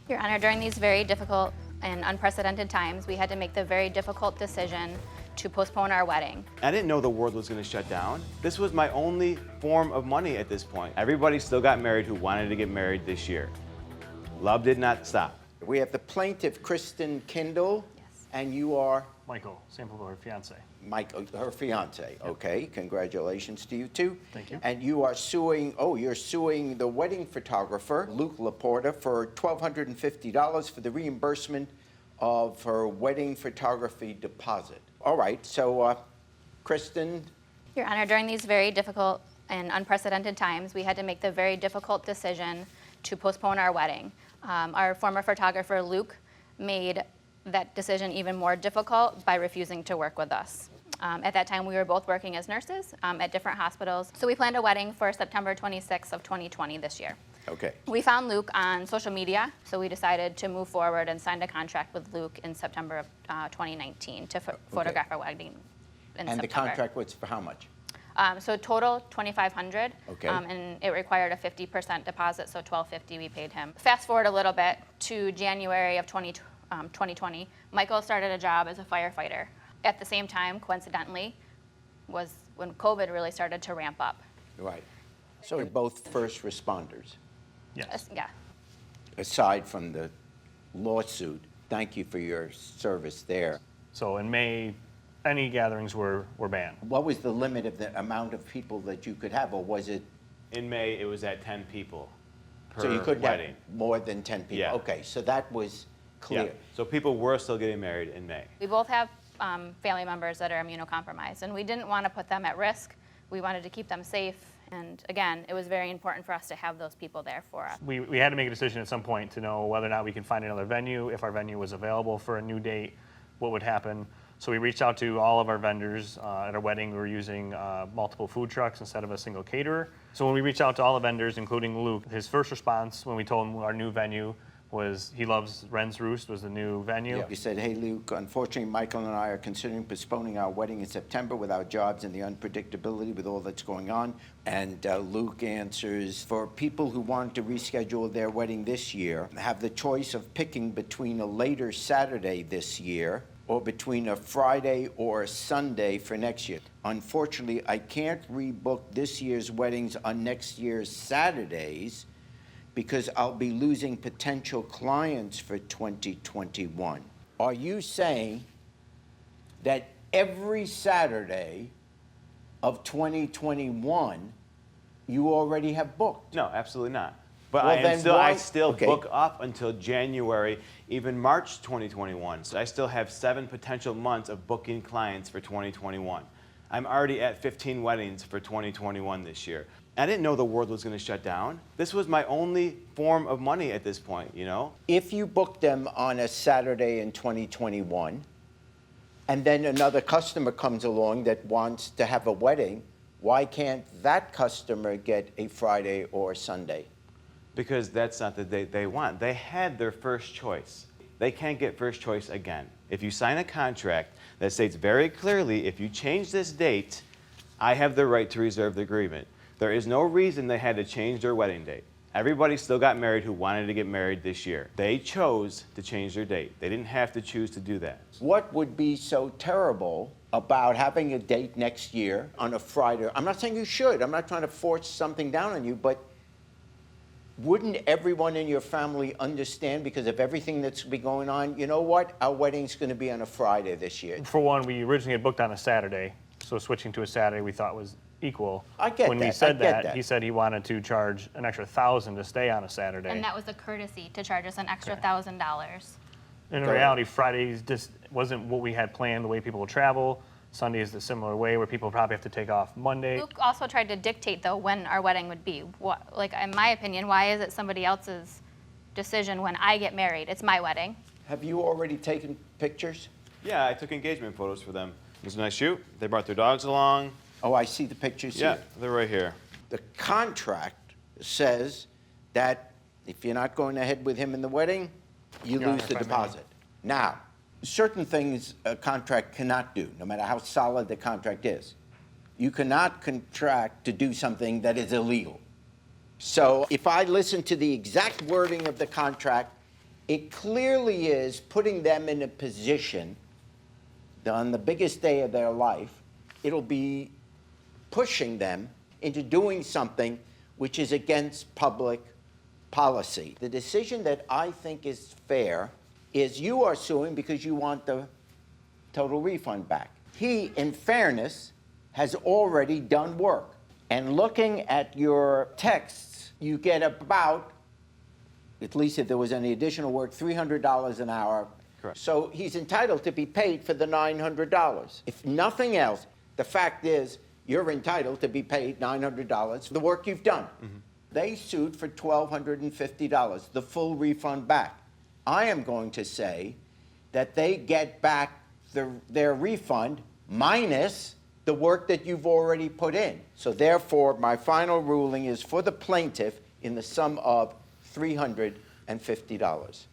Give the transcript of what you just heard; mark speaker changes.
Speaker 1: Your Honor, during these very difficult and unprecedented times, we had to make the very difficult decision to postpone our wedding.
Speaker 2: I didn't know the world was going to shut down. This was my only form of money at this point. Everybody still got married who wanted to get married this year. Love did not stop.
Speaker 3: We have the plaintiff, Kristen Kindel, and you are?
Speaker 4: Michael Sanfilippo, her fiance.
Speaker 3: Mike, her fiance. Yep. Okay, congratulations to you too.
Speaker 4: Thank you.
Speaker 3: And you are suing, you're suing the wedding photographer, LaPorta, for $1,250 for the reimbursement of her wedding photography deposit. All right, so Kristen.
Speaker 1: Your Honor, during these very difficult and unprecedented times, we had to make the very difficult decision to postpone our wedding. Our former photographer, Luke, made that decision even more difficult by refusing to work with us. At that time, we were both working as nurses at different hospitals. So we planned a wedding for September 26th of 2020 this year.
Speaker 3: Okay.
Speaker 1: We found Luke on social media, so we decided to move forward and signed a contract with Luke in September of 2019 to photograph our wedding in September.
Speaker 3: And the contract was for how much?
Speaker 1: So total $2,500,
Speaker 3: okay.
Speaker 1: And it required a 50% deposit, so $1,250 we paid him. Fast forward a little bit to January of 2020, Michael started a job as a firefighter. At the same time, coincidentally, was when COVID really started to ramp up.
Speaker 3: Right. So you're both first responders?
Speaker 4: Yes.
Speaker 1: Yeah.
Speaker 3: Aside from the lawsuit, thank you for your service there.
Speaker 4: So in May, any gatherings were banned.
Speaker 3: What was the limit of the amount of people that you could have, or was it?
Speaker 2: In May, it was at 10 people per
Speaker 3: So you couldn't
Speaker 2: wedding.
Speaker 3: have more than 10 people?
Speaker 2: Yeah.
Speaker 3: Okay, so that was clear.
Speaker 2: Yeah. So people were still getting married in May.
Speaker 1: We both have family members that are immunocompromised, and we didn't want to put them at risk. We wanted to keep them safe, and again, it was very important for us to have those people there for us.
Speaker 4: We had to make a decision at some point to know whether or not we can find another venue, if our venue was available for a new date, what would happen. So we reached out to all of our vendors. At our wedding, we were using multiple food trucks instead of a single caterer. So when we reached out to all the vendors, including Luke, his first response when we told him our new venue was he loves Wren's Roost was the new venue.
Speaker 3: Yeah. You said, hey, Luke, unfortunately, Michael and I are considering postponing our wedding in September with our jobs and the unpredictability with all that's going on. And Luke answers, for people who want to reschedule their wedding this year, have the choice of picking between a later Saturday this year or between a Friday or a Sunday for next year. Unfortunately, I can't rebook this year's weddings on next year's Saturdays because I'll be losing potential clients for 2021. Are you saying that every Saturday of 2021 you already have booked?
Speaker 2: No, absolutely not. But
Speaker 3: Well,
Speaker 2: I still
Speaker 3: okay.
Speaker 2: book up until January, even March 2021. So I still have 7 potential months of booking clients for 2021. I'm already at 15 weddings for 2021 this year. I didn't know the world was going to shut down. This was my only form of money at this point, you know?
Speaker 3: If you book them on a Saturday in 2021, and then another customer comes along that wants to have a wedding, why can't that customer get a Friday or Sunday?
Speaker 2: Because that's not the date they want. They had their first choice. They can't get first choice again. If you sign a contract that states very clearly, if you change this date, I have the right to reserve the agreement. There is no reason they had to change their wedding date. Everybody still got married who wanted to get married this year. They chose to change their date. They didn't have to choose to do that.
Speaker 3: What would be so terrible about having a date next year on a Friday? I'm not saying you should. I'm not trying to force something down on you, but wouldn't everyone in your family understand, because of everything that's been going on, you know what, our wedding's going to be on a Friday this year?
Speaker 4: For one, we originally had booked on a Saturday, so switching to a Saturday we thought was equal.
Speaker 3: I get
Speaker 4: when
Speaker 3: that.
Speaker 4: we said
Speaker 3: I get
Speaker 4: that, he said he wanted to charge an extra $1,000 to stay on a Saturday.
Speaker 1: And that was a courtesy to charge us an extra $1,000.
Speaker 4: In reality, Fridays just wasn't what we had planned, the way people would travel. Sunday is the similar way where people probably have to take off Monday.
Speaker 1: Luke also tried to dictate, though, when our wedding would be. Like, in my opinion, why is it somebody else's decision when I get married? It's my wedding.
Speaker 3: Have you already taken pictures?
Speaker 2: Yeah, I took engagement photos for them. It was a nice shoot. They brought their dogs along.
Speaker 3: Oh, I see the pictures
Speaker 2: Yeah,
Speaker 3: here.
Speaker 2: they're right here.
Speaker 3: The contract says that if you're not going ahead with him in the wedding, you
Speaker 4: Your
Speaker 3: lose
Speaker 4: Honor,
Speaker 3: the
Speaker 4: if I may.
Speaker 3: deposit. Now, certain things a contract cannot do, no matter how solid the contract is. You cannot contract to do something that is illegal. So if I listen to the exact wording of the contract, It clearly is putting them in a position that on the biggest day of their life, it'll be pushing them into doing something which is against public policy. The decision that I think is fair is you are suing because you want the total refund back. He, in fairness, has already done work. And looking at your texts, you get about, at least if there was any additional work, $300 an hour.
Speaker 2: Correct.
Speaker 3: So he's entitled to be paid for the $900. If nothing else, the fact is you're entitled to be paid $900 for the work you've done. Mm-hmm. They sued for $1,250, the full refund back. I am going to say that they get back their refund minus the work that you've already put in. So therefore, my final ruling is for the plaintiff in the sum of $350.